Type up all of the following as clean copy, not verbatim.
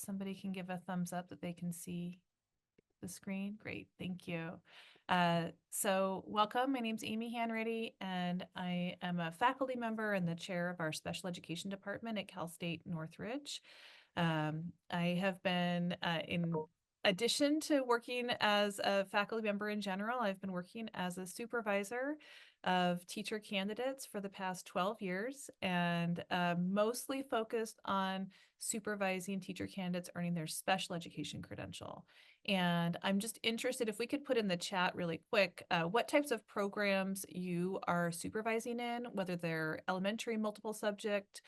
somebody can give a thumbs up that they can see the screen. Great, thank you. So welcome, my name's Amy Hanreddy, and I am a faculty member and the chair of our special education department at Cal State Northridge. I have been, in addition to working as a faculty member in general, I've been working as a supervisor of teacher candidates for the past 12 years, and mostly focused on supervising teacher candidates earning their special education credential. And I'm just interested if we could put in the chat really quick, what types of programs you are supervising in, whether they're elementary, multiple subject,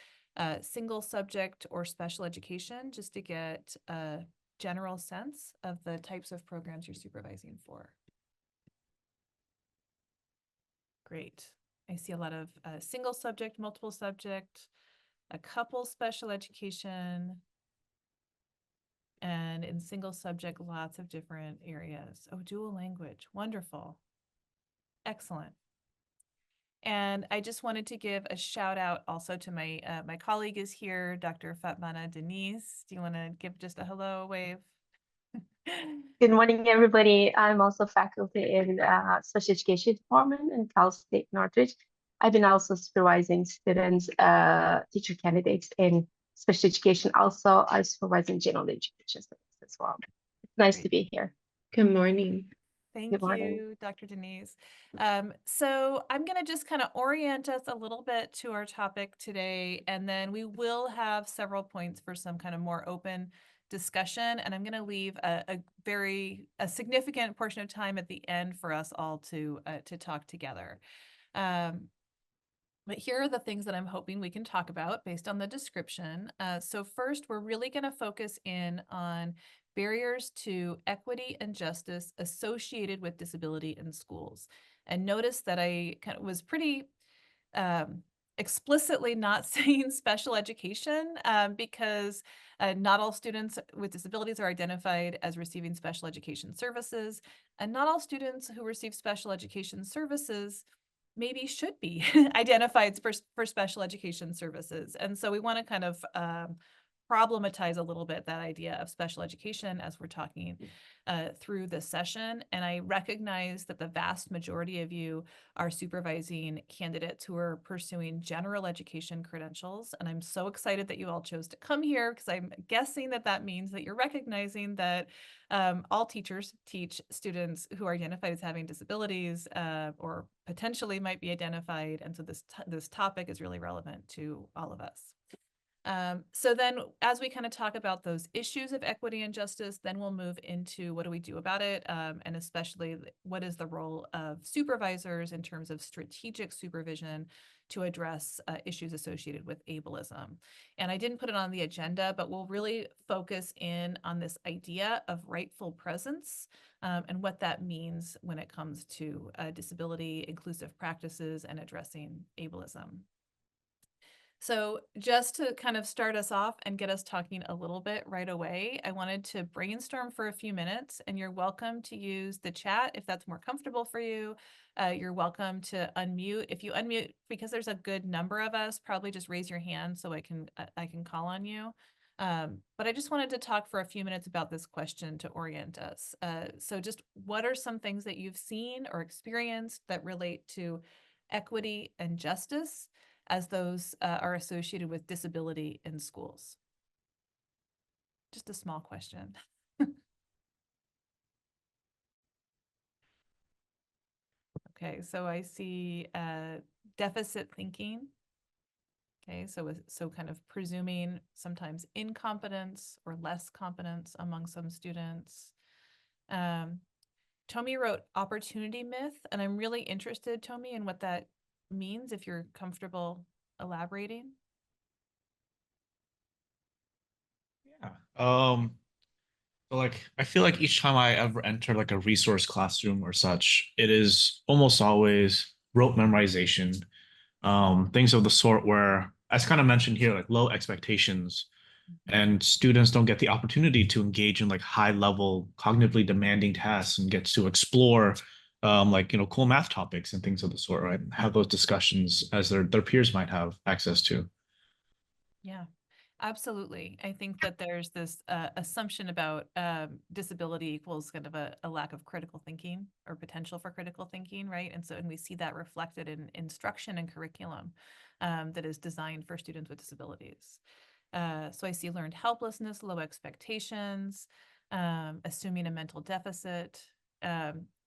single subject, or special education, just to get a general sense of the types of programs you're supervising for. Great. I see a lot of single subject, multiple subject, a couple special education, and in single subject, lots of different areas. Oh, dual language. Wonderful. Excellent. And I just wanted to give a shout out also to my my colleague is here, Dr. Fatmana Denise. Do you want to give just a hello wave? Good morning, everybody. I'm also faculty in special education department in Cal State Northridge. I've been also supervising students, teacher candidates in special education. Also, I supervise in general education studies as well. It's nice Great. to be here. Good morning. Thank Good morning. you, Dr. Denise. So I'm going to just kind of orient us a little bit to our topic today, and then we will have several points for some kind of more open discussion. And I'm going to leave a significant portion of time at the end for us all to talk together. But here are the things that I'm hoping we can talk about based on the description. So first, we're really going to focus in on barriers to equity and justice associated with disability in schools. And notice that I kind of was pretty explicitly not saying special education because not all students with disabilities are identified as receiving special education services, and not all students who receive special education services maybe should be identified for special education services. And so we want to kind of problematize a little bit that idea of special education as we're talking through this session. And I recognize that the vast majority of you are supervising candidates who are pursuing general education credentials. And I'm so excited that you all chose to come here, because I'm guessing that that means that you're recognizing that all teachers teach students who are identified as having disabilities or potentially might be identified. And so this topic is really relevant to all of us. So then as we kind of talk about those issues of equity and justice, then we'll move into what do we do about it, and especially what is the role of supervisors in terms of strategic supervision to address issues associated with ableism. And I didn't put it on the agenda, but we'll really focus in on this idea of rightful presence and what that means when it comes to disability inclusive practices and addressing ableism. So just to kind of start us off and get us talking a little bit right away, I wanted to brainstorm for a few minutes, and you're welcome to use the chat if that's more comfortable for you. You're welcome to unmute. If you unmute, because there's a good number of us, probably just raise your hand so I can call on you. But I just wanted to talk for a few minutes about this question to orient us. So just what are some things that you've seen or experienced that relate to equity and justice as those are associated with disability in schools? Just a small question. Okay, so I see deficit thinking. Okay, so kind of presuming sometimes incompetence or less competence among some students. Tomi wrote opportunity myth, and I'm really interested, Tomi, in what that means, if you're comfortable elaborating. Yeah. So like I feel like each time I ever enter like a resource classroom or such, it is almost always rote memorization, things of the sort where, as kind of mentioned here, like low expectations, and students don't get the opportunity to engage in like high level cognitively demanding tasks and get to explore like cool math topics and things of the sort, right? Have those discussions as their peers might have access to. Yeah. Absolutely. I think that there's this assumption about disability equals kind of a lack of critical thinking or potential for critical thinking, right? And we see that reflected in instruction and curriculum that is designed for students with disabilities. So I see learned helplessness, low expectations, assuming a mental deficit.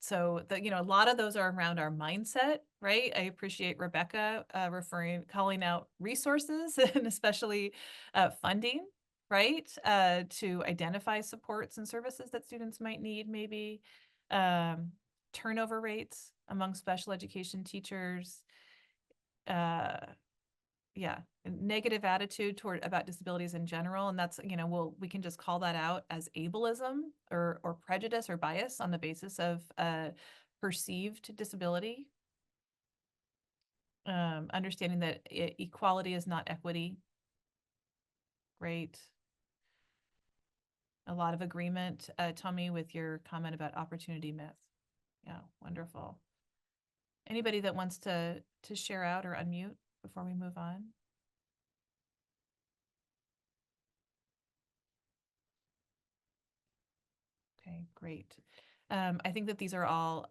So a lot of those are around our mindset, right? I appreciate Rebecca calling out resources and especially funding, right? To identify supports and services that students might need, maybe. Um, Turnover rates among special education teachers. Uh, yeah, negative attitude toward about disabilities in general, and that's we can just call that out as ableism or prejudice or bias on the basis of perceived disability. Understanding that equality is not equity. Great. A lot of agreement, Tommy, with your comment about opportunity myth. Yeah, wonderful. Anybody that wants to share out or unmute before we move on? Okay, great. I think that these are all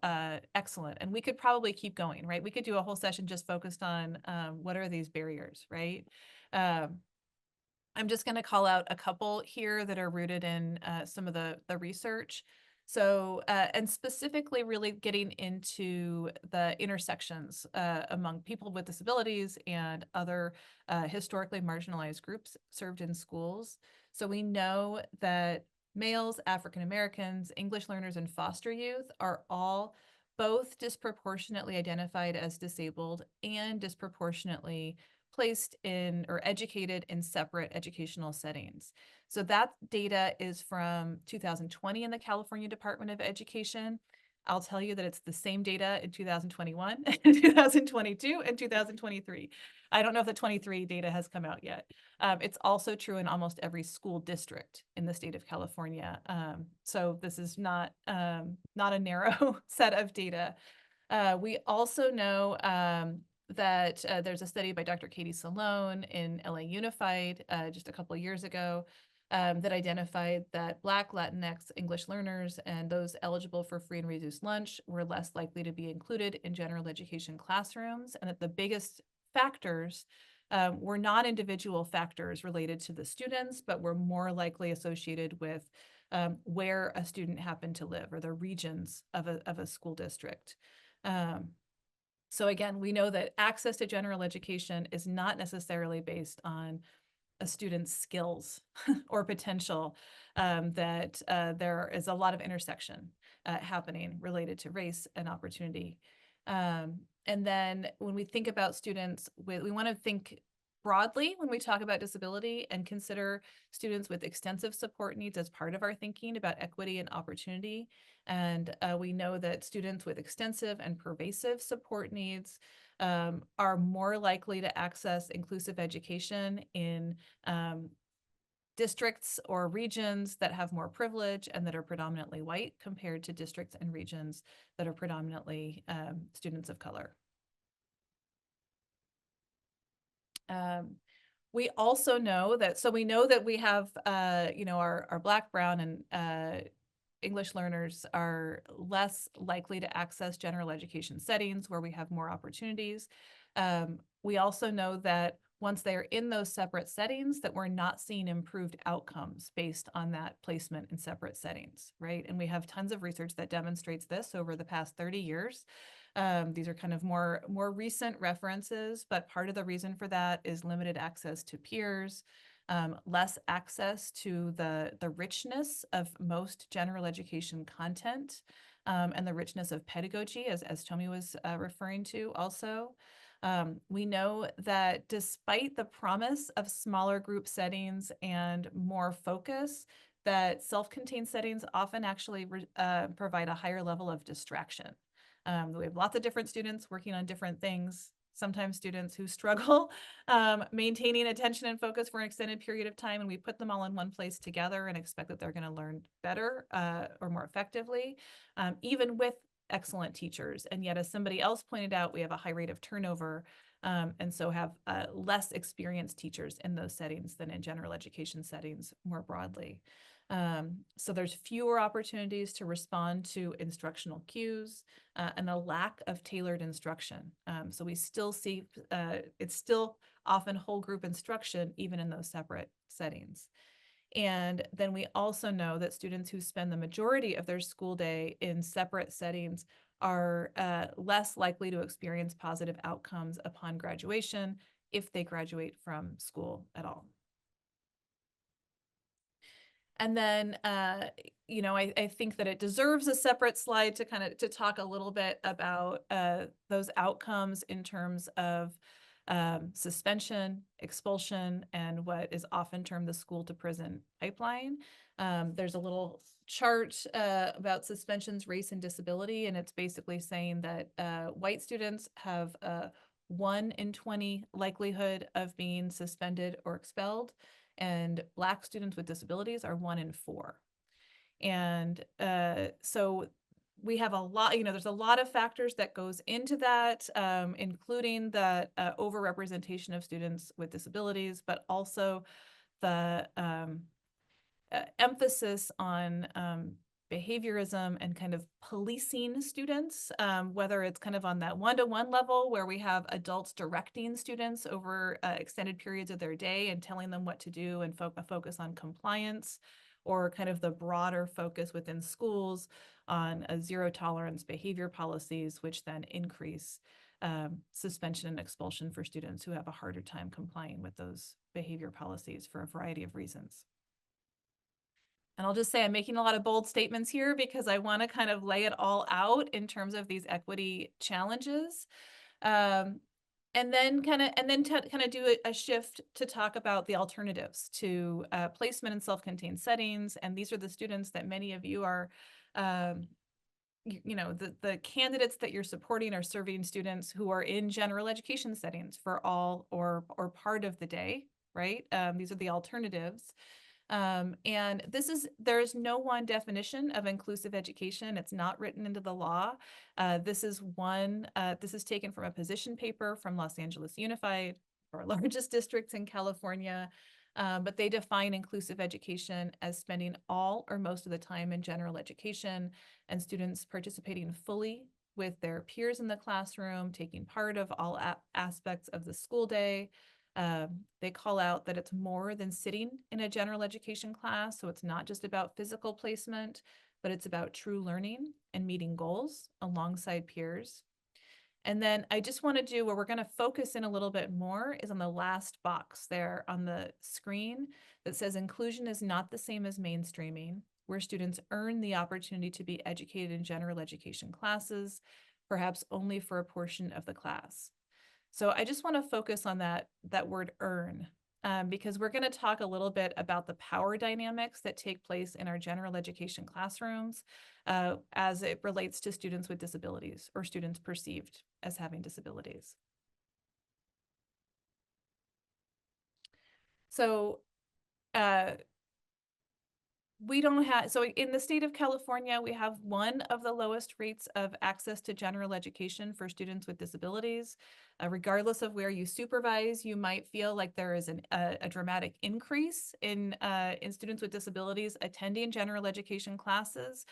excellent, and we could probably keep going, right? We could do a whole session just focused on what are these barriers, right? Um, I'm just going to call out a couple here that are rooted in some of the research. So, and specifically really getting into the intersections among people with disabilities and other historically marginalized groups served in schools. So we know that males, African Americans, English learners, and foster youth are all both disproportionately identified as disabled and disproportionately placed in or educated in separate educational settings. So that data is from 2020 in the California Department of Education. I'll tell you that it's the same data in 2021, and 2022, and 2023. I don't know if the 23 data has come out yet. It's also true in almost every school district in the state of California. So this is not a narrow set of data. We also know that there's a study by Dr. Katie Salone in LA Unified just a couple of years ago that identified that Black, Latinx, English learners and those eligible for free and reduced lunch were less likely to be included in general education classrooms, and that the biggest factors were not individual factors related to the students, but were more likely associated with where a student happened to live or the regions of a school district. So again, we know that access to general education is not necessarily based on a student's skills or potential, that there is a lot of intersection happening related to race and opportunity. And then when we think about students we want to think broadly when we talk about disability and consider students with extensive support needs as part of our thinking about equity and opportunity. And we know that students with extensive and pervasive support needs are more likely to access inclusive education in districts or regions that have more privilege and that are predominantly white compared to districts and regions that are predominantly students of color. We also know that, so we know that we have, our Black, Brown, and English learners are less likely to access general education settings where we have more opportunities. We also know that once they're in those separate settings, that we're not seeing improved outcomes based on that placement in separate settings, right? And we have tons of research that demonstrates this over the past 30 years. These are kind of more recent references, but part of the reason for that is limited access to peers, less access to the richness of most general education content, and the richness of pedagogy, as Tommy was referring to also. We know that despite the promise of smaller group settings and more focus, that self-contained settings often actually provide a higher level of distraction. We have lots of different students working on different things. Sometimes students who struggle maintaining attention and focus for an extended period of time, and we put them all in one place together and expect that they're going to learn better or more effectively, even with excellent teachers. And yet, as somebody else pointed out, we have a high rate of turnover and so have less experienced teachers in those settings than in general education settings more broadly. So there's fewer opportunities to respond to instructional cues and a lack of tailored instruction. So we still see it's still often whole group instruction, even in those separate settings. And then we also know that students who spend the majority of their school day in separate settings are less likely to experience positive outcomes upon graduation if they graduate from school at all. And then, you know, I think that it deserves a separate slide to kind of to talk a little bit about those outcomes in terms of suspension, expulsion, and what is often termed the school to prison pipeline. There's a little chart about suspensions, race, and disability, and it's basically saying that white students have a 1 in 20 likelihood of being suspended or expelled, and Black students with disabilities are 1 in 4. And so we have a lot, you know, there's a lot of factors that goes into that, including the overrepresentation of students with disabilities, but also the emphasis on behaviorism and kind of policing students, whether it's kind of on that one-to-one level where we have adults directing students over extended periods of their day and telling them what to do and a focus on compliance, or kind of the broader focus within schools on a zero tolerance behavior policies, which then increase suspension and expulsion for students who have a harder time complying with those behavior policies for a variety of reasons. And I'll just say I'm making a lot of bold statements here because I want to kind of lay it all out in terms of these equity challenges. And then kind of do a shift to talk about the alternatives to placement in self-contained settings. And these are the students that many of you are, you know, the candidates that you're supporting are serving students who are in general education settings for all or part of the day, right? These are the alternatives. And there's no one definition of inclusive education. It's not written into the law. This is taken from a position paper from Los Angeles Unified, our largest districts in California. But they define inclusive education as spending all or most of the time in general education and students participating fully with their peers in the classroom, taking part of all aspects of the school day. They call out that it's more than sitting in a general education class. So it's not just about physical placement, but it's about true learning and meeting goals alongside peers. And then I just want to do where we're going to focus in a little bit more is on the last box there on the screen that says inclusion is not the same as mainstreaming, where students earn the opportunity to be educated in general education classes, perhaps only for a portion of the class. So I just want to focus on that word earn, because we're going to talk a little bit about the power dynamics that take place in our general education classrooms as it relates to students with disabilities or students perceived as having disabilities. So so in the state of California, we have one of the lowest rates of access to general education for students with disabilities. Regardless of where you supervise, you might feel like there is a dramatic increase in students with disabilities attending general education classes.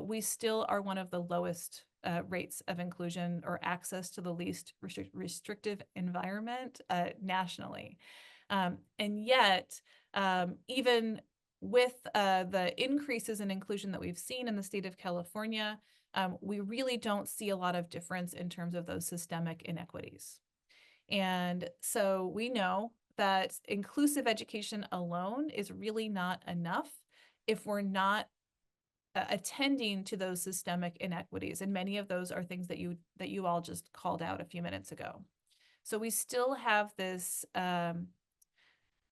We still are one of the lowest rates of inclusion or access to the least restrictive environment nationally. And yet, even with the increases in inclusion that we've seen in the state of California, we really don't see a lot of difference in terms of those systemic inequities. And so we know that inclusive education alone is really not enough if we're not attending to those systemic inequities. And many of those are things that you all just called out a few minutes ago. So we still have this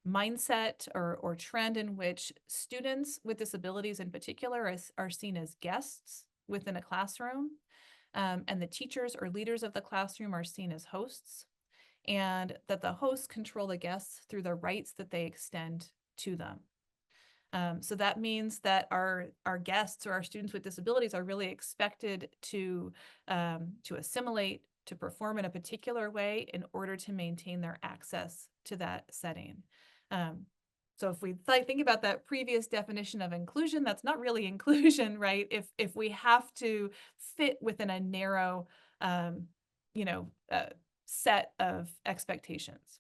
mindset or trend in which students with disabilities in particular are seen as guests within a classroom, and the teachers or leaders of the classroom are seen as hosts, and that the hosts control the guests through the rights that they extend to them. So that means that our guests or our students with disabilities are really expected to assimilate, to perform in a particular way in order to maintain their access to that setting. So if we think about that previous definition of inclusion, that's not really inclusion, right? If we have to fit within a narrow, set of expectations.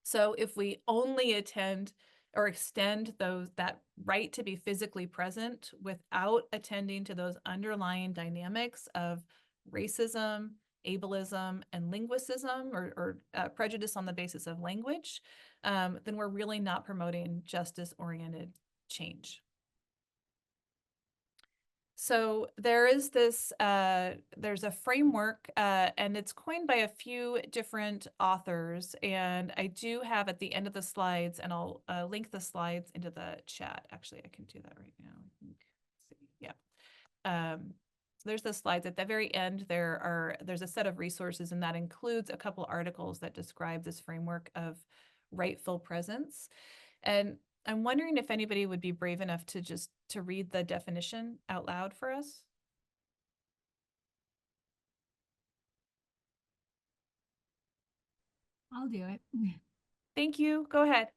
So if we only attend or extend that right to be physically present without attending to those underlying dynamics of racism, ableism, and linguicism, or prejudice on the basis of language, then we're really not promoting justice-oriented change. So there is this, there's a framework, and it's coined by a few different authors. And I do have at the end of the slides, and I'll link the slides into the chat. Actually, I can do that right now. Let's see. Yeah. So there's the slides. At the very end, there's a set of resources, and that includes a couple articles that describe this framework of rightful presence. And I'm wondering if anybody would be brave enough to read the definition out loud for us. I'll do it. Thank you. Go ahead.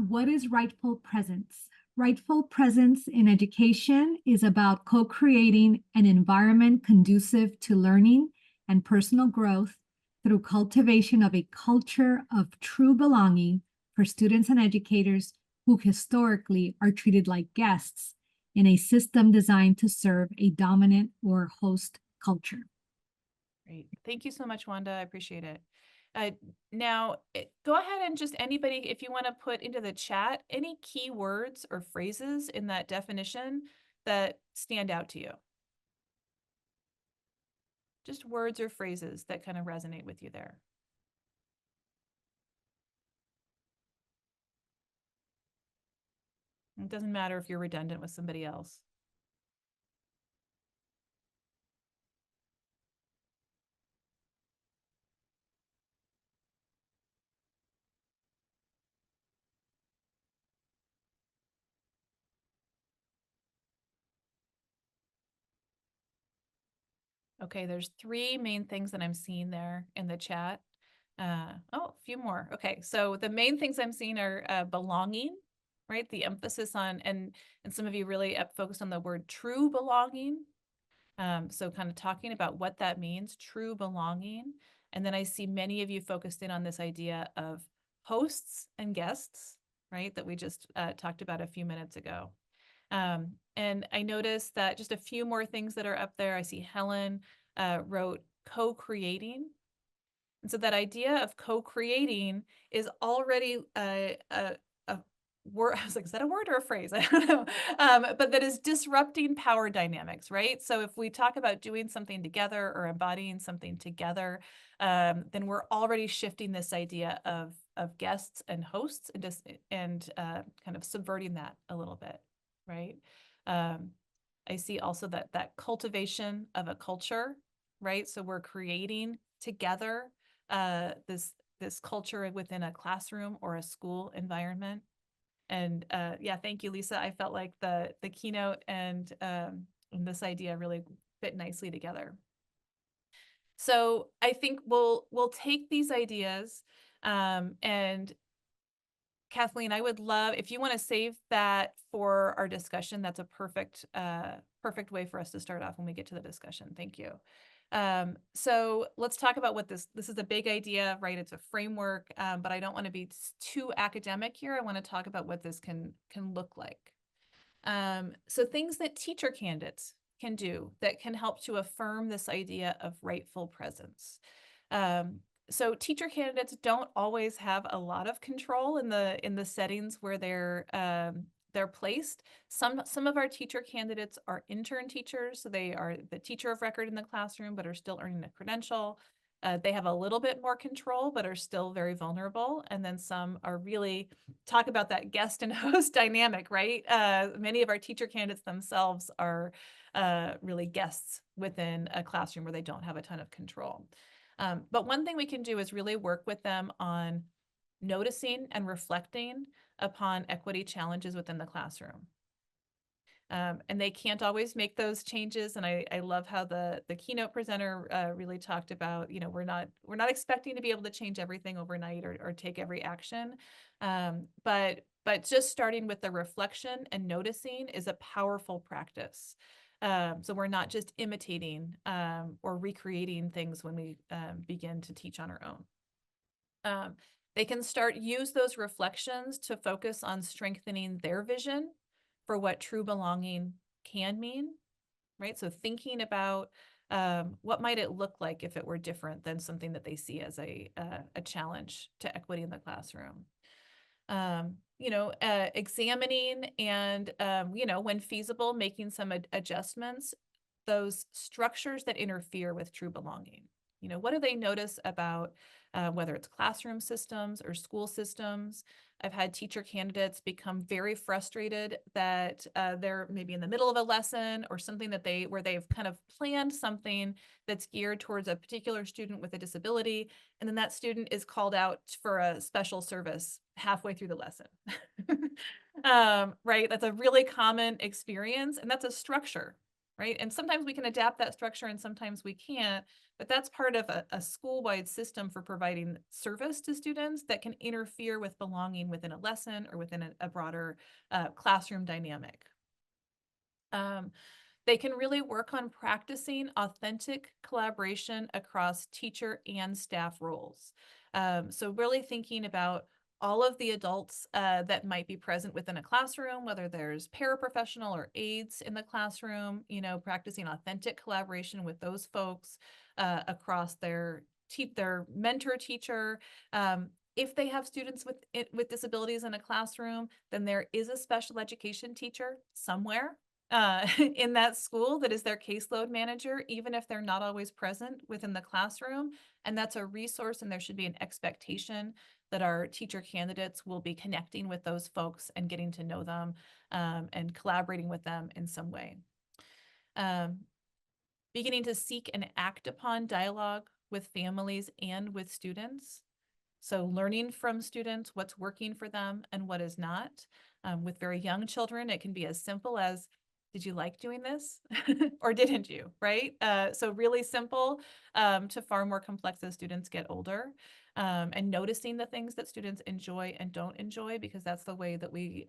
What is rightful presence? Rightful presence in education is about co-creating an environment conducive to learning and personal growth through cultivation of a culture of true belonging for students and educators who historically are treated like guests in a system designed to serve a dominant or host culture. Great. Thank you so much, Wanda. I appreciate it. Now, go ahead and just anybody, if you want to put into the chat any key words or phrases in that definition that stand out to you. Just words or phrases that kind of resonate with you there. It doesn't matter if you're redundant with somebody else. Okay, there's three main things that I'm seeing there in the chat. Oh, a few more. Okay, so the main things I'm seeing are belonging, right? The emphasis on, and some of you really focused on the word true belonging. So kind of talking about what that means, true belonging. And then I see many of you focused in on this idea of hosts and guests, right? That we just talked about a few minutes ago. And I noticed that just a few more things that are up there. I see Helen wrote co-creating. And so that idea of co-creating is already a word. I was like, is that a word or a phrase? I don't know. But that is disrupting power dynamics, right? So if we talk about doing something together or embodying something together, then we're already shifting this idea of guests and hosts and kind of subverting that a little bit, right? I see also that cultivation of a culture, right? So we're creating together this culture within a classroom or a school environment. And yeah, thank you, Lisa. I felt like the keynote and this idea really fit nicely together. So I think we'll take these ideas and Kathleen, I would love if you want to save that for our discussion. That's a perfect way for us to start off when we get to the discussion. Thank you. So let's talk about what this is a big idea, right? It's a framework, but I don't want to be too academic here. I want to talk about what this can look like. So things that teacher candidates can do that can help to affirm this idea of rightful presence. So teacher candidates don't always have a lot of control in the settings where they're placed. Some of our teacher candidates are intern teachers, so they are the teacher of record in the classroom, but are still earning a credential. They have a little bit more control, but are still very vulnerable. And then some are really talk about that guest and host dynamic, right? Many of our teacher candidates themselves are really guests within a classroom where they don't have a ton of control. But one thing we can do is really work with them on noticing and reflecting upon equity challenges within the classroom. And they can't always make those changes. And I love how the keynote presenter really talked about, you know, we're not expecting to be able to change everything overnight or take every action. But just starting with the reflection and noticing is a powerful practice. So we're not just imitating or recreating things when we begin to teach on our own. They can use those reflections to focus on strengthening their vision for what true belonging can mean, right? So thinking about what might it look like if it were different than something that they see as a challenge to equity in the classroom. Examining and, when feasible, making some adjustments, those structures that interfere with true belonging. You know, what do they notice about whether it's classroom systems or school systems? I've had teacher candidates become very frustrated that they're maybe in the middle of a lesson or something where they've kind of planned something that's geared towards a particular student with a disability, and then that student is called out for a special service halfway through the lesson. Right? That's a really common experience, and that's a structure, right? And sometimes we can adapt that structure and sometimes we can't, but that's part of a school-wide system for providing service to students that can interfere with belonging within a lesson or within a broader classroom dynamic. They can really work on practicing authentic collaboration across teacher and staff roles. So really thinking about all of the adults that might be present within a classroom, whether there's paraprofessional or aides in the classroom, you know, practicing authentic collaboration with those folks across their mentor teacher. If they have students with disabilities in a classroom, then there is a special education teacher somewhere in that school that is their caseload manager, even if they're not always present within the classroom. And that's a resource, and there should be an expectation that our teacher candidates will be connecting with those folks and getting to know them and collaborating with them in some way. Beginning to seek and act upon dialogue with families and with students. So learning from students what's working for them and what is not. With very young children, it can be as simple as, did you like doing this or didn't you, right? So really simple to far more complex as students get older, and noticing the things that students enjoy and don't enjoy, because that's the way that we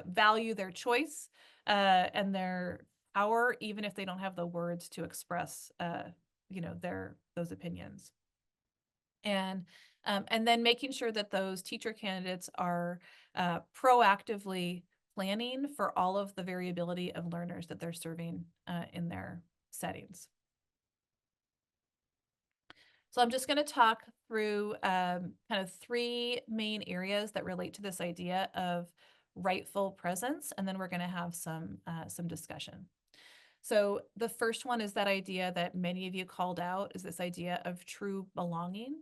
value their choice and their power, even if they don't have the words to express, those opinions. And then making sure that those teacher candidates are proactively planning for all of the variability of learners that they're serving in their settings. So I'm just going to talk through kind of three main areas that relate to this idea of rightful presence, and then we're going to have some discussion. So the first one is that idea that many of you called out, is this idea of true belonging.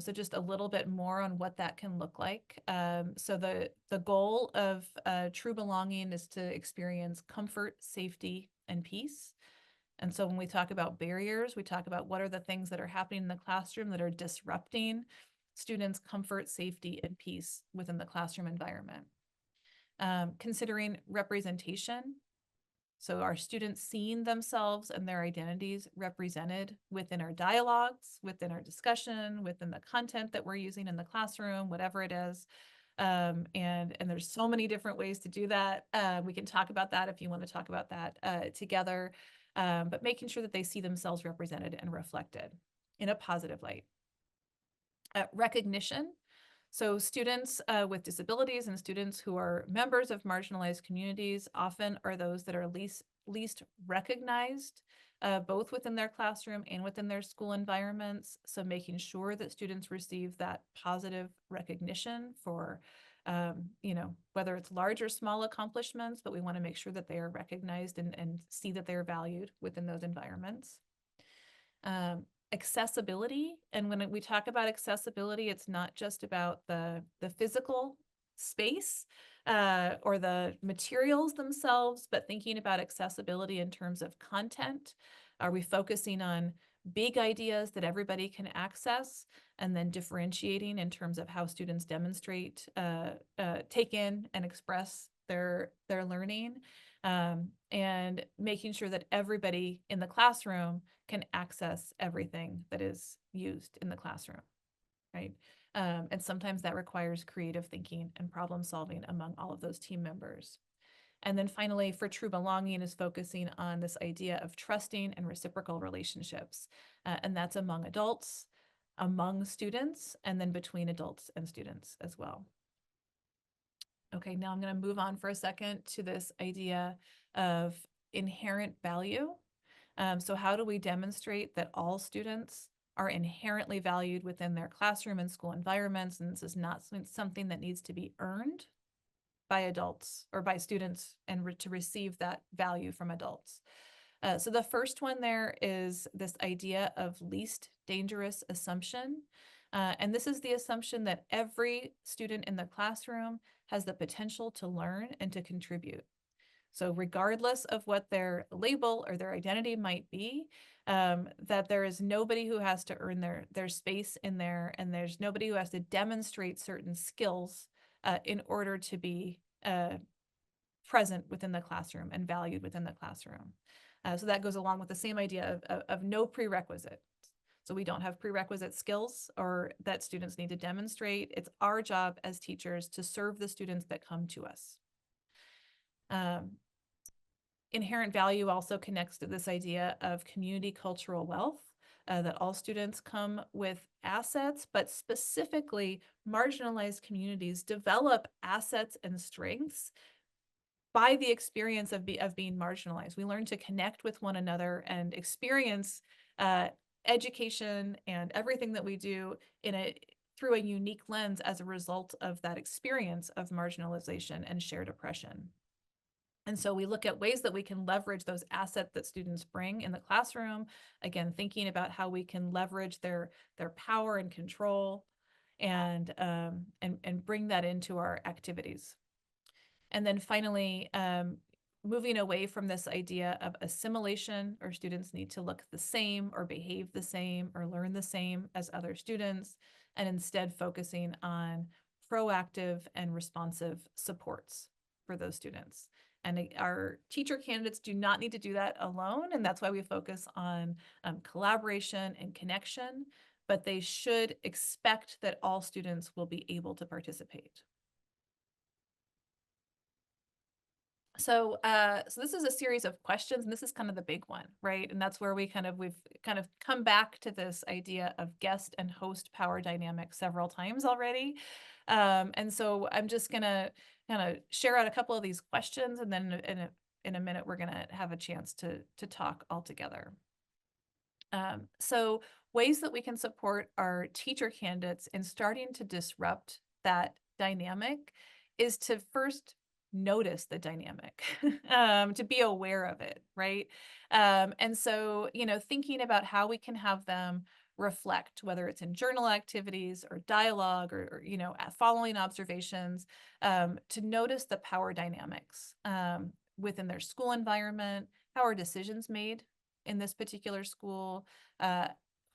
So just a little bit more on what that can look like. So the goal of true belonging is to experience comfort, safety, and peace. And so when we talk about barriers, we talk about what are the things that are happening in the classroom that are disrupting students' comfort, safety, and peace within the classroom environment. Considering representation. So are students seeing themselves and their identities represented within our dialogues, within our discussion, within the content that we're using in the classroom, whatever it is. And there's so many different ways to do that. We can talk about that if you want to talk about that together, but making sure that they see themselves represented and reflected in a positive light. Recognition. So students with disabilities and students who are members of marginalized communities often are those that are least recognized, both within their classroom and within their school environments. So making sure that students receive that positive recognition for, whether it's large or small accomplishments, but we want to make sure that they are recognized and see that they're valued within those environments. Accessibility. And when we talk about accessibility, it's not just about the physical space or the materials themselves, but thinking about accessibility in terms of content. Are we focusing on big ideas that everybody can access, and then differentiating in terms of how students demonstrate, take in, and express their learning, and making sure that everybody in the classroom can access everything that is used in the classroom, right? And sometimes that requires creative thinking and problem solving among all of those team members. And then finally, for true belonging is focusing on this idea of trusting and reciprocal relationships. And that's among adults, among students, and then between adults and students as well. Okay, now I'm going to move on for a second to this idea of inherent value. So how do we demonstrate that all students are inherently valued within their classroom and school environments, and this is not something that needs to be earned by adults or by students and to receive that value from adults. So the first one there is this idea of least dangerous assumption. And this is the assumption that every student in the classroom has the potential to learn and to contribute. So regardless of what their label or their identity might be, that there is nobody who has to earn their space in there, and there's nobody who has to demonstrate certain skills in order to be present within the classroom and valued within the classroom. So that goes along with the same idea of no prerequisite. So we don't have prerequisite skills or that students need to demonstrate. It's our job as teachers to serve the students that come to us. Inherent value also connects to this idea of community cultural wealth, that all students come with assets, but specifically marginalized communities develop assets and strengths by the experience of being marginalized. We learn to connect with one another and experience education and everything that we do through a unique lens as a result of that experience of marginalization and shared oppression. And so we look at ways that we can leverage those assets that students bring in the classroom, again, thinking about how we can leverage their power and control and bring that into our activities. And then finally, moving away from this idea of assimilation, or students need to look the same or behave the same or learn the same as other students, and instead focusing on proactive and responsive supports for those students. And our teacher candidates do not need to do that alone, and that's why we focus on collaboration and connection, but they should expect that all students will be able to participate. So this is a series of questions, and this is kind of the big one, right? And that's where we've kind of come back to this idea of guest and host power dynamic several times already. And so I'm just gonna kind of share out a couple of these questions, and then in a minute we're gonna have a chance to talk all together. So ways that we can support our teacher candidates in starting to disrupt that dynamic is to first notice the dynamic, to be aware of it, right? And so, thinking about how we can have them reflect, whether it's in journal activities or dialogue or following observations, to notice the power dynamics within their school environment. How are decisions made in this particular school?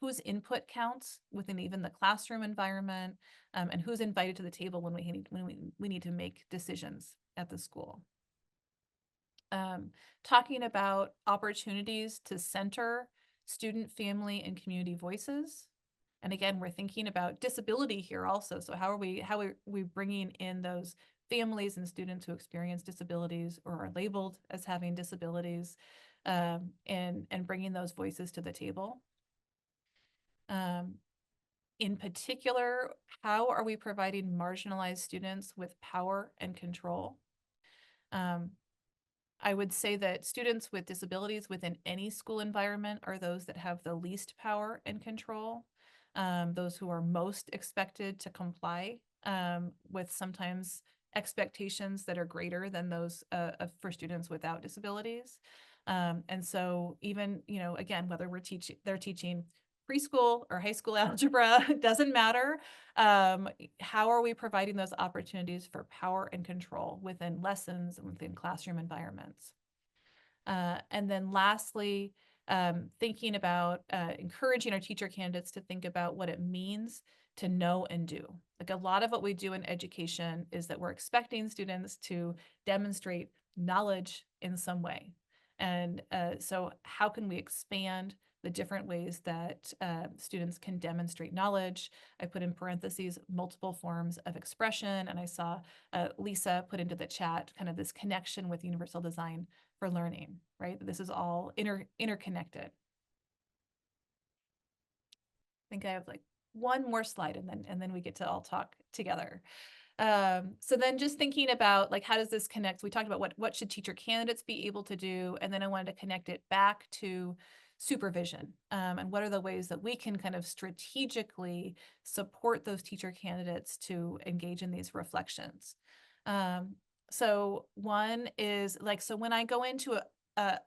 Whose input counts within even the classroom environment, and who's invited to the table when we need to make decisions at the school. Talking about opportunities to center student, family, and community voices. And again, we're thinking about disability here also. So how are we bringing in those families and students who experience disabilities or are labeled as having disabilities, and bringing those voices to the table? In particular, how are we providing marginalized students with power and control? I would say that students with disabilities within any school environment are those that have the least power and control, those who are most expected to comply with sometimes expectations that are greater than those for students without disabilities. And so even, again, whether they're teaching preschool or high school algebra, doesn't matter. How are we providing those opportunities for power and control within lessons and within classroom environments? And then lastly, thinking about encouraging our teacher candidates to think about what it means to know and do. Like a lot of what we do in education is that we're expecting students to demonstrate knowledge in some way. And so how can we expand the different ways that students can demonstrate knowledge? I put in parentheses multiple forms of expression, and I saw Lisa put into the chat kind of this connection with universal design for learning, right? This is all interconnected. I think I have like one more slide and then we get to all talk together. So then just thinking about like, how does this connect? We talked about what should teacher candidates be able to do? And then I wanted to connect it back to supervision. And what are the ways that we can kind of strategically support those teacher candidates to engage in these reflections? So one is like, so when I go into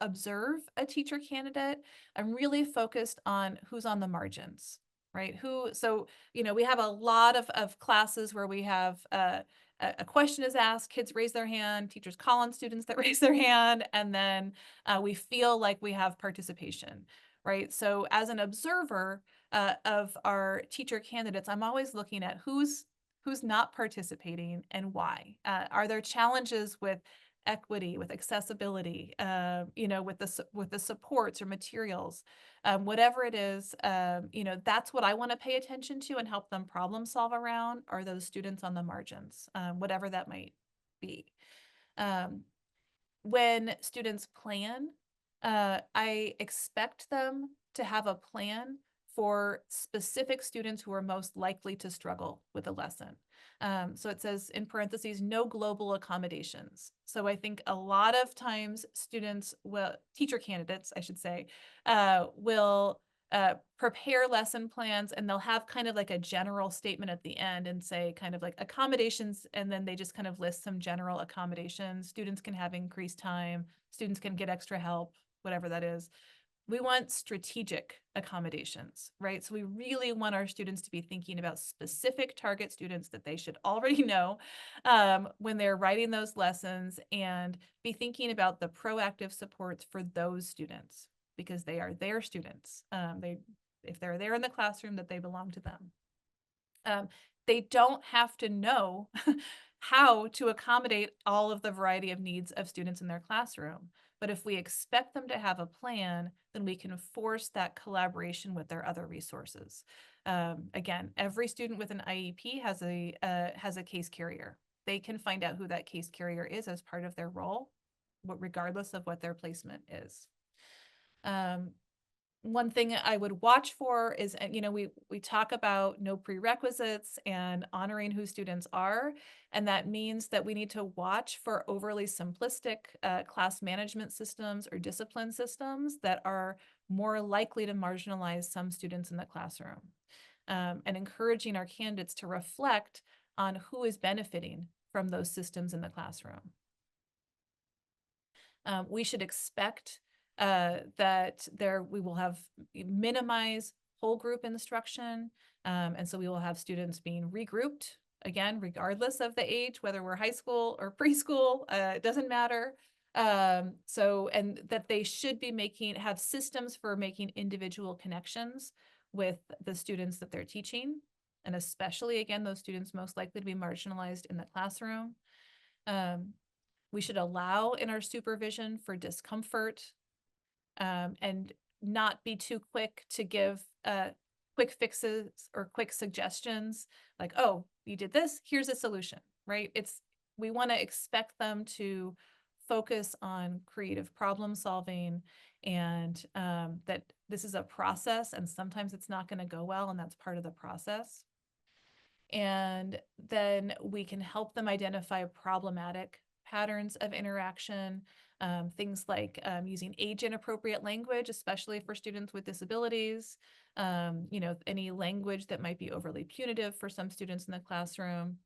observe a teacher candidate, I'm really focused on who's on the margins. Right? So, we have a lot of classes where we have a question is asked, kids raise their hand, teachers call on students that raise their hand, and then we feel like we have participation, right? So as an observer of our teacher candidates, I'm always looking at who's not participating and why. Are there challenges with equity, with accessibility, with the supports or materials, whatever it is, that's what I want to pay attention to and help them problem solve around, are those students on the margins, whatever that might be. When students plan, I expect them to have a plan for specific students who are most likely to struggle with a lesson. So it says in parentheses, no global accommodations. So I think a lot of times students will, teacher candidates, I should say, will prepare lesson plans, and they'll have kind of like a general statement at the end and say kind of like accommodations, and then they just kind of list some general accommodations. Students can have increased time, students can get extra help, whatever that is. We want strategic accommodations, right? So we really want our students to be thinking about specific target students that they should already know when they're writing those lessons, and be thinking about the proactive supports for those students, because they are their students. If they're there in the classroom, that they belong to them. They don't have to know how to accommodate all of the variety of needs of students in their classroom. But if we expect them to have a plan, then we can force that collaboration with their other resources. Again, every student with an IEP has a case carrier. They can find out who that case carrier is as part of their role, regardless of what their placement is. One thing I would watch for is, we talk about no prerequisites and honoring who students are. And that means that we need to watch for overly simplistic class management systems or discipline systems that are more likely to marginalize some students in the classroom. And encouraging our candidates to reflect on who is benefiting from those systems in the classroom. We should expect that we will have minimize whole group instruction. And so we will have students being regrouped, again, regardless of the age, whether we're high school or preschool, it doesn't matter. And that they should be have systems for making individual connections with the students that they're teaching. And especially, again, those students most likely to be marginalized in the classroom. We should allow in our supervision for discomfort, and not be too quick to give quick fixes or quick suggestions like, oh, you did this, here's a solution, right? We want to expect them to focus on creative problem solving, and that this is a process, and sometimes it's not going to go well, and that's part of the process. And then we can help them identify problematic patterns of interaction, things like using age-inappropriate language, especially for students with disabilities, any language that might be overly punitive for some students in the classroom.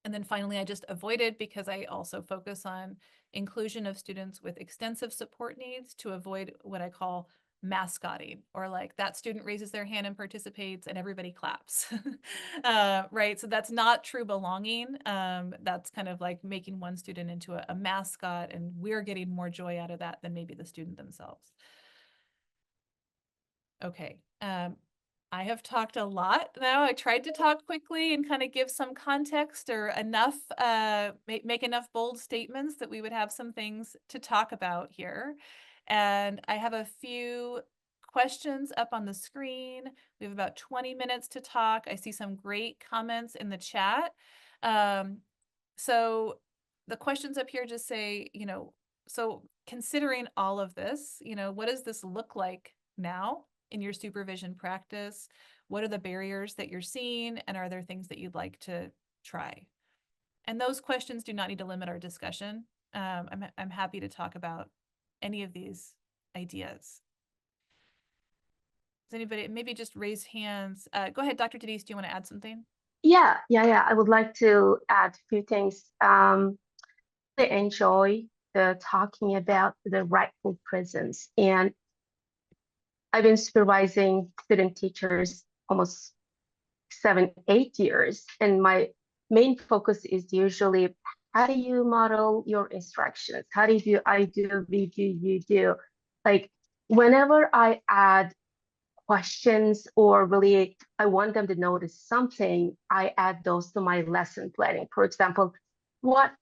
And then finally, I just avoided, because I also focus on inclusion of students with extensive support needs, to avoid what I call mascotting, or like that student raises their hand and participates and everybody claps. Right? So that's not true belonging. That's kind of like making one student into a mascot, and we're getting more joy out of that than maybe the student themselves. Okay. I have talked a lot now. I tried to talk quickly and kind of give some context or enough, make enough bold statements that we would have some things to talk about here. And I have a few questions up on the screen. We have about 20 minutes to talk. I see some great comments in the chat. So the questions up here just say, so considering all of this, what does this look like now in your supervision practice? What are the barriers that you're seeing? And are there things that you'd like to try? And those questions do not need to limit our discussion. I'm happy to talk about any of these ideas. Does anybody maybe just raise hands? Go ahead, Dr. Denise, do you want to add something? Yeah. I would like to add a few things. I enjoy the talking about the rightful presence, and I've been supervising student teachers almost 7-8 years, and my main focus is usually how do you model your instructions? How do you do I do, we do, you do? Like whenever I add questions or really I want them to notice something, I add those to my lesson planning. For example, what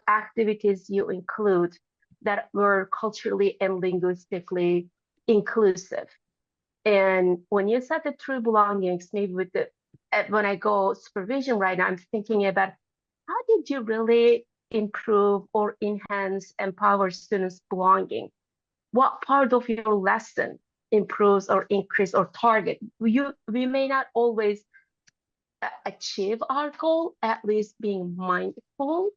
activities you include that were culturally and linguistically inclusive. And when you set the true belongings, maybe with when I go supervision right now, I'm thinking about how did you really improve or enhance, empower students' belonging? What part of your lesson improves or increase or target? We may not always achieve our goal, at least being mindful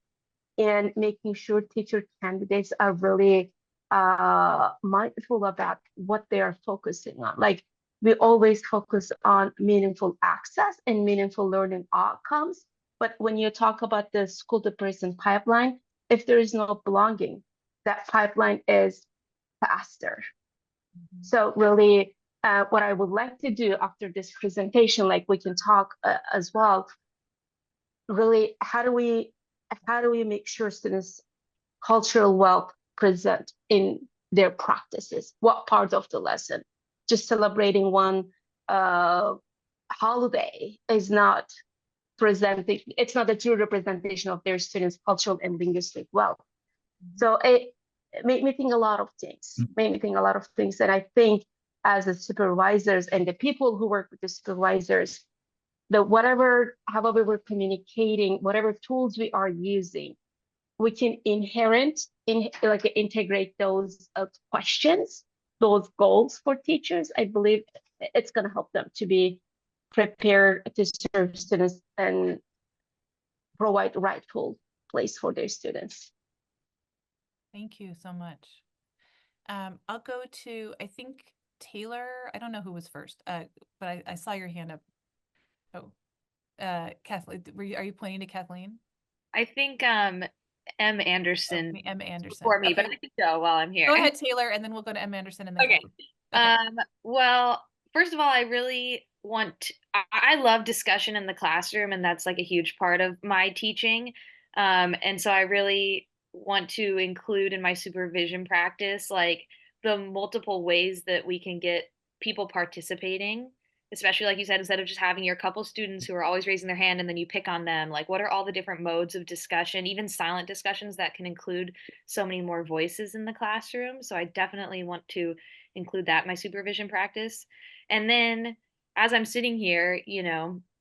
and making sure teacher candidates are really mindful about what they are focusing on. Like we always focus on meaningful access and meaningful learning outcomes. But when you talk about the school to prison pipeline, if there is no belonging, that pipeline is faster. Mm-hmm. So really, what I would like to do after this presentation, like we can talk as well, really, how do we make sure students' cultural wealth present in their practices? What part of the lesson? Just celebrating one holiday is not presenting, it's not a true representation of their students' cultural and linguistic wealth. Mm-hmm. So it made me think a lot of things, And I think as the supervisors and the people who work with the supervisors, however we're communicating, whatever tools we are using, we can integrate those questions, those goals for teachers. I believe it's going to help them to be prepared to serve students and provide the rightful place for their students. Thank you so much. I'll go to, I think, Taylor. I don't know who was first, but I saw your hand up. Oh, Kathleen, are you pointing to Kathleen? I think M. Anderson. Oh, M. Anderson. For me, okay. but I can go while I'm here. Go ahead, Taylor, and then we'll go to M. Anderson. And then okay. Well, first of all, I really I love discussion in the classroom, and that's like a huge part of my teaching. And so I really want to include in my supervision practice, like the multiple ways that we can get people participating, especially like you said, instead of just having your couple students who are always raising their hand and then you pick on them, like what are all the different modes of discussion, even silent discussions that can include so many more voices in the classroom. So I definitely want to include that in my supervision practice. And then as I'm sitting here,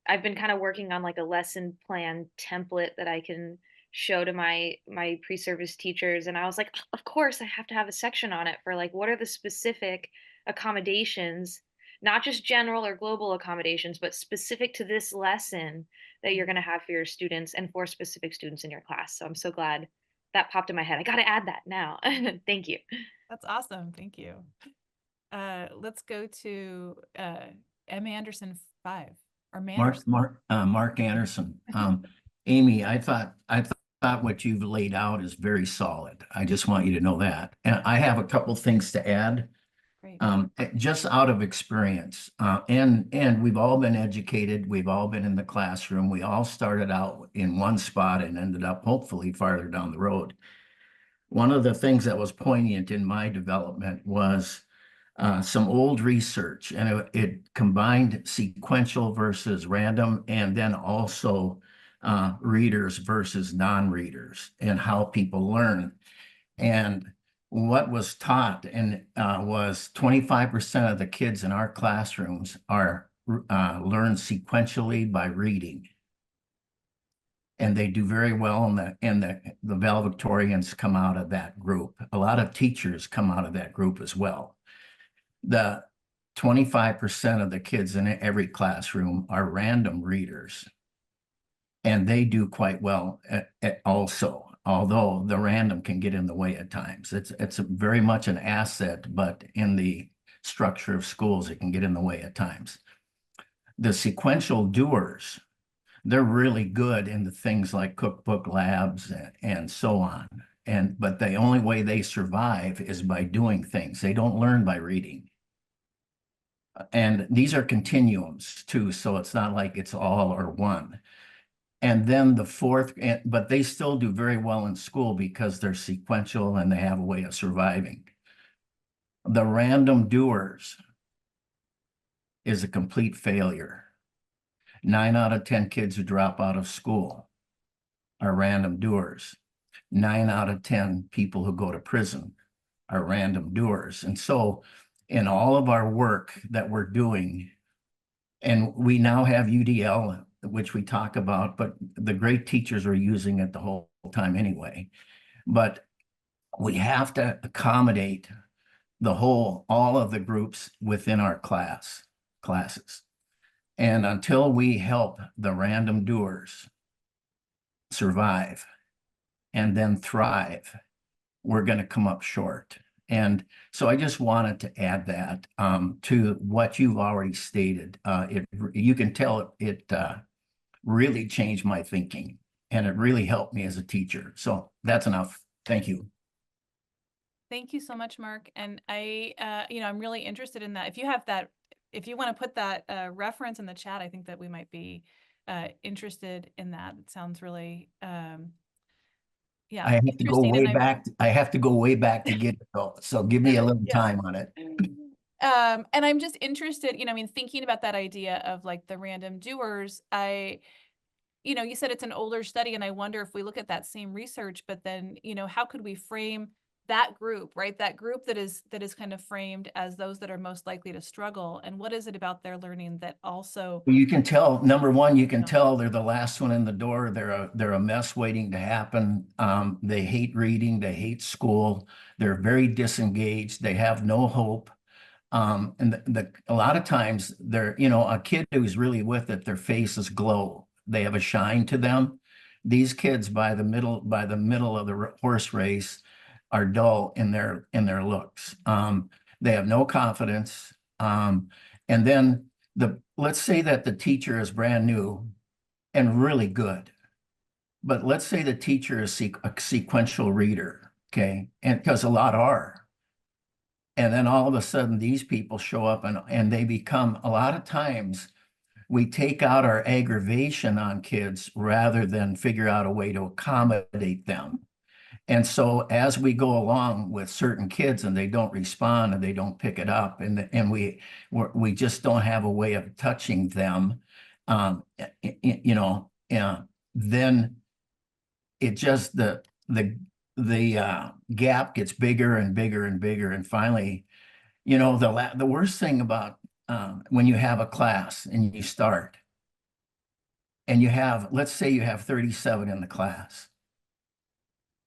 I've been kind of working on like a lesson plan template that I can show to my pre-service teachers. And I was like, of course I have to have a section on it for like, what are the specific accommodations, not just general or global accommodations, but specific to this lesson that you're going to have for your students and for specific students in your class. So I'm so glad that popped in my head. I got to add that now. Thank you. That's awesome. Thank you. Let's go to M. Anderson 5 or Mark Anderson. Amy, I thought what you've laid out is very solid. I just want you to know that. And I have a couple things to add. Great. Just out of experience, and we've all been educated. We've all been in the classroom. We all started out in one spot and ended up hopefully farther down the road. One of the things that was poignant in my development was some old research, and it combined sequential versus random, and then also readers versus non-readers and how people learn. And what was taught and was 25% of the kids in our classrooms are learned sequentially by reading. And they do very well, and the valedictorians come out of that group. A lot of teachers come out of that group as well. The 25% of the kids in every classroom are random readers, and they do quite well also, although the random can get in the way at times. It's very much an asset, but in the structure of schools, it can get in the way at times. The sequential doers, they're really good in the things like cookbook labs and so on. But the only way they survive is by doing things. They don't learn by reading. And these are continuums too, so it's not like it's all or one. And then the fourth, but they still do very well in school because they're sequential and they have a way of surviving. The random doers is a complete failure. 9 out of 10 kids who drop out of school are random doers. 9 out of 10 people who go to prison are random doers. And so in all of our work that we're doing, and we now have UDL, which we talk about, but the great teachers are using it the whole time anyway. But we have to accommodate all of the groups within our classes. And until we help the random doers survive and then thrive, we're going to come up short. And so I just wanted to add that to what you've already stated. You can tell it really changed my thinking, and it really helped me as a teacher. So that's enough. Thank you. Thank you so much, Mark. And I'm really interested in that. If you have that, if you want to put that reference in the chat, I think that we might be interested in that. It sounds really, yeah. I have to go way back. I have to go way back to get it though. So give me a little time on it. And I'm just interested, thinking about that idea of like the random doers, you said it's an older study, and I wonder if we look at that same research, but then, how could we frame that group, right? That group that is kind of framed as those that are most likely to struggle. And what is it about their learning that also— You can tell, number one, you can tell they're the last one in the door. They're a mess waiting to happen. They hate reading, they hate school. They're very disengaged. They have no hope. And a lot of times they're, a kid who's really with it, their faces glow. They have a shine to them. These kids by the middle of the horse race are dull in their looks. They have no confidence. And then let's say that the teacher is brand new and really good, but let's say the teacher is a sequential reader, okay? And because a lot are. And then all of a sudden these people show up and they become, a lot of times we take out our aggravation on kids rather than figure out a way to accommodate them. And so as we go along with certain kids and they don't respond and they don't pick it up, and we just don't have a way of touching them, then it just the gap gets bigger and bigger and bigger. And finally, the worst thing about when you have a class and you start and let's say you have 37 in the class,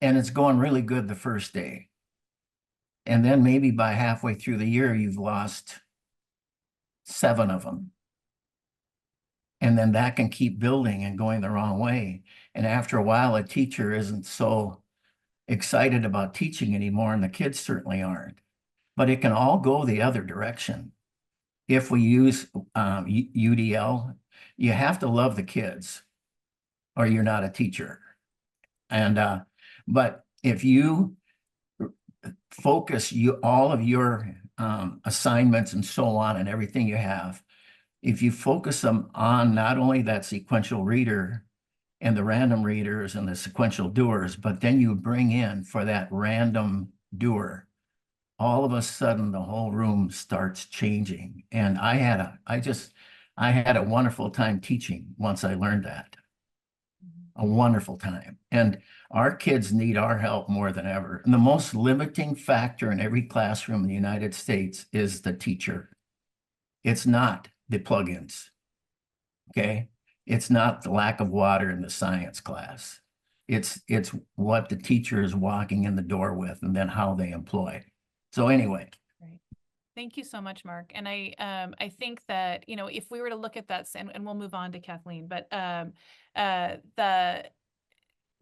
and it's going really good the first day. And then maybe by halfway through the year, you've lost 7 of them. And then that can keep building and going the wrong way. And after a while, a teacher isn't so excited about teaching anymore, and the kids certainly aren't. But it can all go the other direction. If we use UDL, you have to love the kids or you're not a teacher. And but if you focus all of your assignments and so on and everything you have, if you focus them on not only that sequential reader and the random readers and the sequential doers, but then you bring in for that random doer all of a sudden the whole room starts changing. And I had a wonderful time teaching once I learned that. A wonderful time. And our kids need our help more than ever. And the most limiting factor in every classroom in the United States is the teacher. It's not the plugins. Okay. It's not the lack of water in the science class. It's what the teacher is walking in the door with and then how they employ. So anyway. Right. Thank you so much, Mark. And I think that, you know, if we were to look at that, and we'll move on to Kathleen, but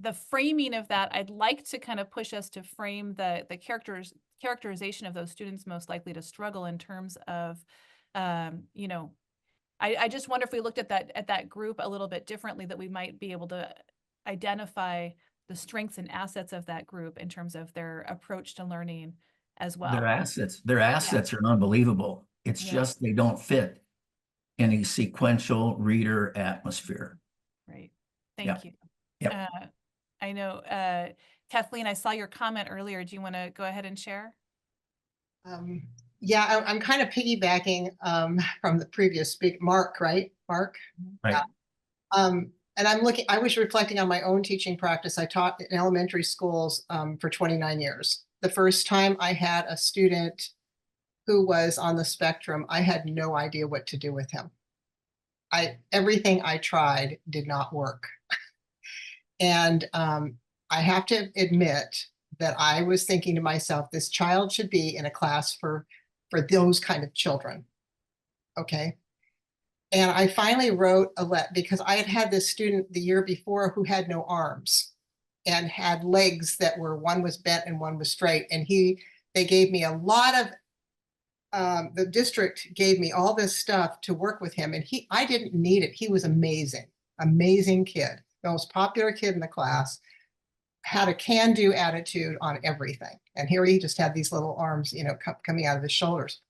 the framing of that, I'd like to kind of push us to frame the characterization of those students most likely to struggle in terms of, you know, I just wonder if we looked at that group a little bit differently, that we might be able to identify the strengths and assets of that group in terms of their approach to learning as well. Their assets are unbelievable. It's just they don't fit in a sequential reader atmosphere. Right. Thank you. Yep. I know, Kathleen, I saw your comment earlier. Do you want to go ahead and share? Yeah, I'm kind of piggybacking from the previous speaker, Mark, right? Mark? Right. And I was reflecting on my own teaching practice. I taught in elementary schools for 29 years. The first time I had a student who was on the spectrum, I had no idea what to do with him. Everything I tried did not work. And I have to admit that I was thinking to myself, this child should be in a class for those kind of children. Okay. And I finally wrote a letter, because I had this student the year before who had no arms and had legs that were, one was bent and one was straight. And they gave me a lot of, the district gave me all this stuff to work with him. And I didn't need it. He was amazing, amazing kid, the most popular kid in the class, had a can-do attitude on everything. And here he just had these little arms, you know, coming out of his shoulders.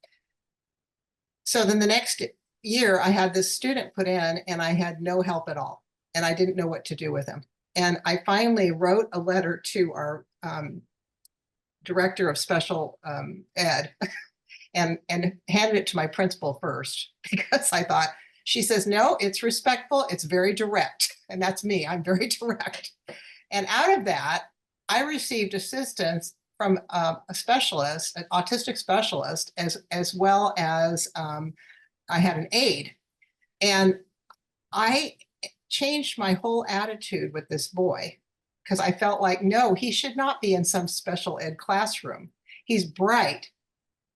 So then the next year I had this student put in and I had no help at all. And I didn't know what to do with him. And I finally wrote a letter to our director of special ed and handed it to my principal first, because I thought, she says, no, it's respectful. It's very direct. And that's me. I'm very direct. And out of that, I received assistance from a specialist, an autistic specialist, as well as I had an aide. And I changed my whole attitude with this boy, because I felt like, no, he should not be in some special ed classroom. He's bright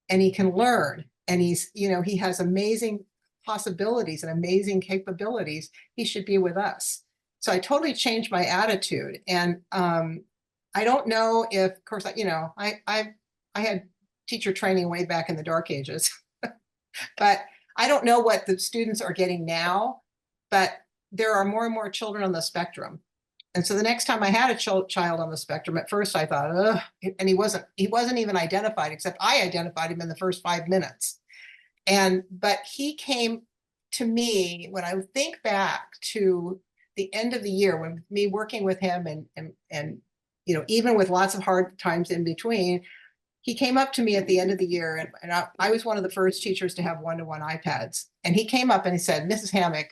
and he can learn, and he's, you know, he has amazing possibilities and amazing capabilities. He should be with us. So I totally changed my attitude. And I don't know if, of course, you know, I had teacher training way back in the dark ages, but I don't know what the students are getting now, but there are more and more children on the spectrum. And so the next time I had a child on the spectrum, at first I thought, ugh, and he wasn't even identified, except I identified him in the first 5 minutes. But he came to me, when I think back to the end of the year, when me working with him and you know, even with lots of hard times in between, he came up to me at the end of the year, and I was one of the first teachers to have one-to-one iPads. And he came up and he said, Mrs. Hammock,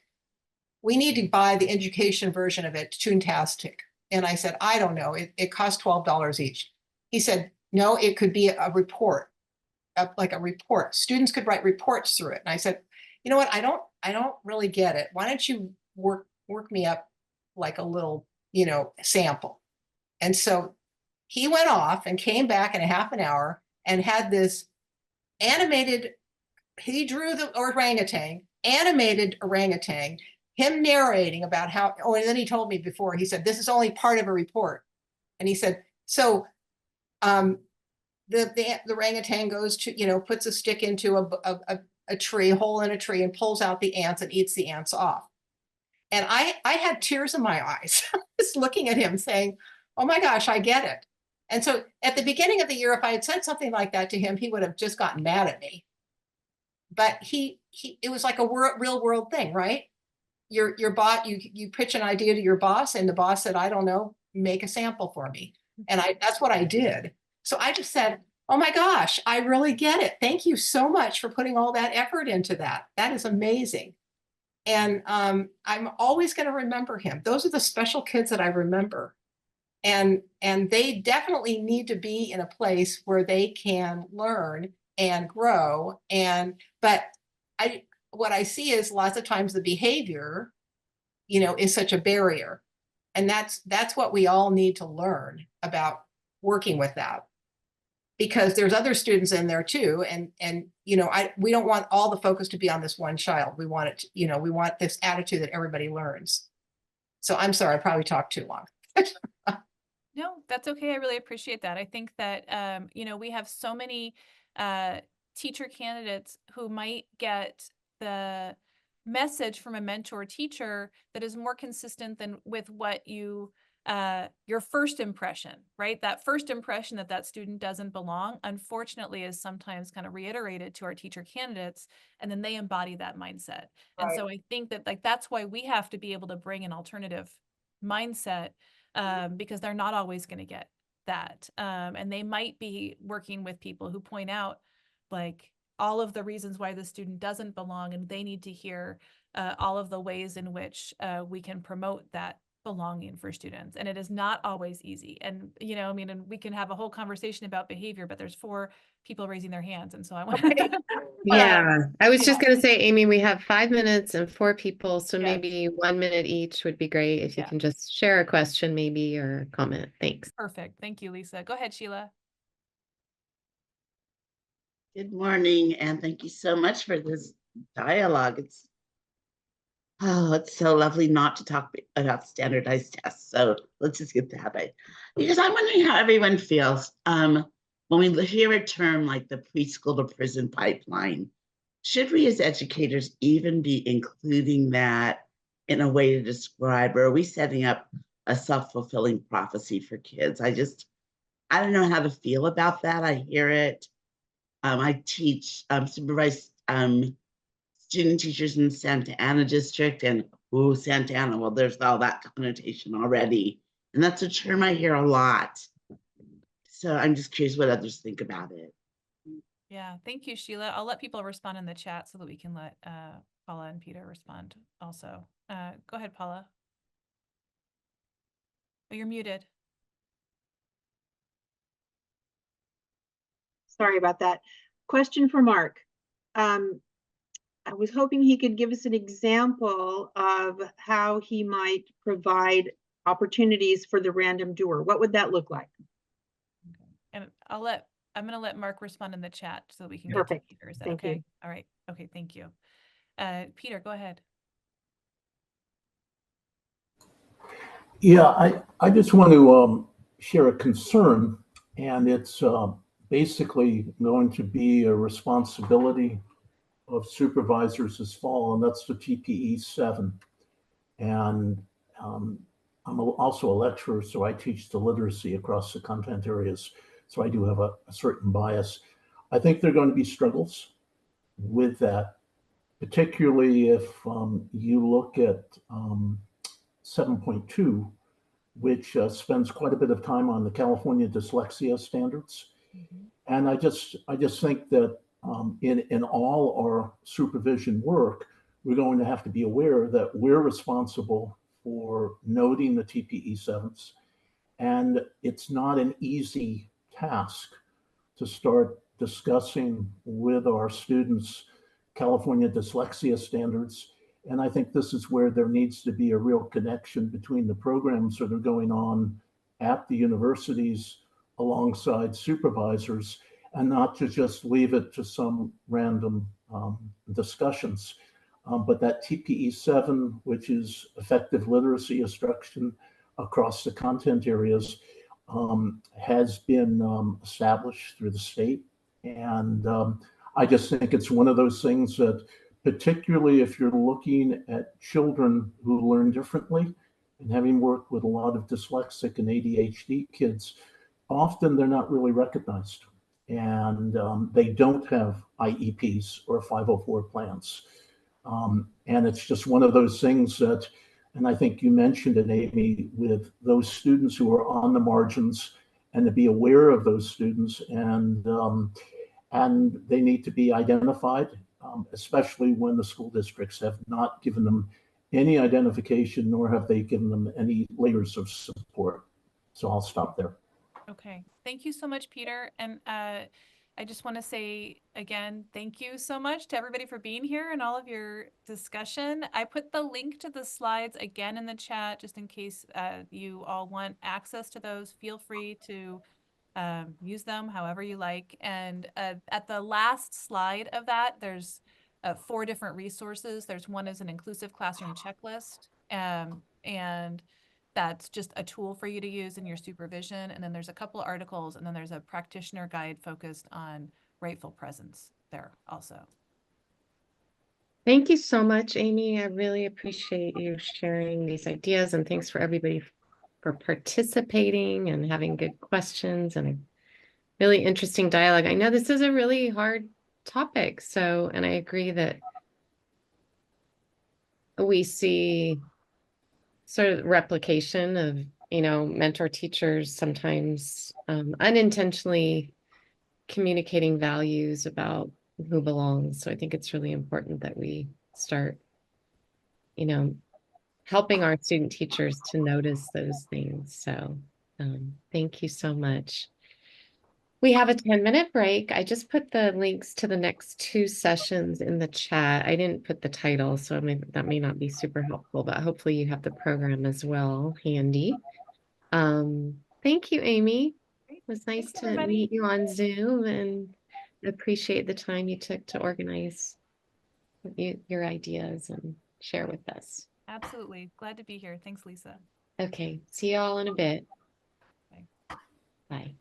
we need to buy the education version of it, Toontastic. And I said, I don't know, it costs $12 each. He said, no, it could be a report, like a report. Students could write reports through it. And I said, you know what, I don't really get it. Why don't you work me up like a little, you know, sample? And so he went off and came back in a half an hour and had this animated, he drew the orangutan, animated orangutan, him narrating about how, oh, and then he told me before, he said, this is only part of a report. And he said, so the orangutan goes to, you know, puts a stick into a tree, hole in a tree, and pulls out the ants and eats the ants off. And I had tears in my eyes just looking at him saying, oh my gosh, I get it. And so at the beginning of the year, if I had said something like that to him, he would have just gotten mad at me. But it was like a real world thing, right? Your boss, you pitch an idea to your boss, and the boss said, I don't know, make a sample for me. And that's what I did. So I just said, Oh my gosh, I really get it. Thank you so much for putting all that effort into that. That is amazing. And I'm always going to remember him. Those are the special kids that I remember. And they definitely need to be in a place where they can learn and grow. But what I see is lots of times the behavior, is such a barrier. And that's what we all need to learn about working with that. Because there's other students in there too. And we don't want all the focus to be on this one child. We want it, we want this attitude that everybody learns. So I'm sorry, I probably talked too long. No, that's okay. I really appreciate that. I think that, we have so many teacher candidates who might get the message from a mentor teacher that is more consistent than with what your first impression, right? That first impression that student doesn't belong, unfortunately, is sometimes kind of reiterated to our teacher candidates, and then they embody that mindset. And Right. so I think that that's why we have to be able to bring an alternative mindset, because they're not always going to get that. And they might be working with people who point out like all of the reasons why the student doesn't belong, and they need to hear all of the ways in which we can promote that belonging for students. And it is not always easy. And, and we can have a whole conversation about behavior, but there's 4 people raising their hands. And so I want Yeah, I was just yeah. going to say, Amy, we have 5 minutes and 4 people, so Yeah. maybe 1 minute each would be great if you Yeah. can just share a question maybe or a comment. Thanks. Perfect. Thank you, Lisa. Go ahead, Sheila. Good morning, and thank you so much for this dialogue. It's so lovely not to talk about standardized tests. So let's just get that right. Because I'm wondering how everyone feels when we hear a term like the preschool to prison pipeline. Should we as educators even be including that in a way to describe, or are we setting up a self-fulfilling prophecy for kids? I don't know how to feel about that. I hear it. I teach, supervise student teachers in the Santa Ana district, and Santa Ana, well, there's all that connotation already. And that's a term I hear a lot. So I'm just curious what others think about it. Yeah, thank you, Sheila. I'll let people respond in the chat so that we can let Paula and Peter respond also. Go ahead, Paula. Oh, you're muted. Sorry about that. Question for Mark. I was hoping he could give us an example of how he might provide opportunities for the random doer. What would that look like? And I'm going to let Mark respond in the chat so that we can Perfect. get to Peter. Is that Thank okay? you. All right. Okay, thank you. Peter, go ahead. Yeah, I just want to share a concern, and it's basically going to be a responsibility of supervisors this fall, and that's the TPE 7. And I'm also a lecturer, so I teach the literacy across the content areas. So I do have a certain bias. I think there are going to be struggles with that, particularly if you look at 7.2, which spends quite a bit of time on the California dyslexia standards. And I just think that in all our supervision work, we're going to have to be aware that we're responsible for noting the TPE 7s. And it's not an easy task to start discussing with our students California dyslexia standards. And I think this is where there needs to be a real connection between the programs that are going on at the universities alongside supervisors, and not to just leave it to some random discussions. But that TPE 7, which is effective literacy instruction across the content areas, has been established through the state. And I just think it's one of those things that, particularly if you're looking at children who learn differently, and having worked with a lot of dyslexic and ADHD kids, often they're not really recognized. And they don't have IEPs or 504 plans. And it's just one of those things that, and I think you mentioned it, Amy, with those students who are on the margins and to be aware of those students, and they need to be identified, especially when the school districts have not given them any identification, nor have they given them any layers of support. So I'll stop there. Okay, thank you so much, Peter. And I just want to say again, thank you so much to everybody for being here and all of your discussion. I put the link to the slides again in the chat, just in case you all want access to those. Feel free to use them however you like. And at the last slide of that, there's 4 different resources. There's one is an inclusive classroom checklist, and that's just a tool for you to use in your supervision. And then there's a couple articles, and then there's a practitioner guide focused on rightful presence there also. Thank you so much, Amy. I really appreciate you sharing these ideas, and thanks for everybody for participating and having good questions and a really interesting dialogue. I know this is a really hard topic, and I agree that we see sort of replication of, mentor teachers sometimes unintentionally communicating values about who belongs. So I think it's really important that we start, helping our student teachers to notice those things. So thank you so much. We have a 10-minute break. I just put the links to the next 2 sessions in the chat. I didn't put the title, so that may not be super helpful, but hopefully you have the program as well handy. Thank you, Amy. It was nice to meet you on Zoom, and appreciate the time you took to organize your ideas and share with us. Absolutely. Glad to be here. Thanks, Lisa. Okay. See you all in a bit. Bye. Bye.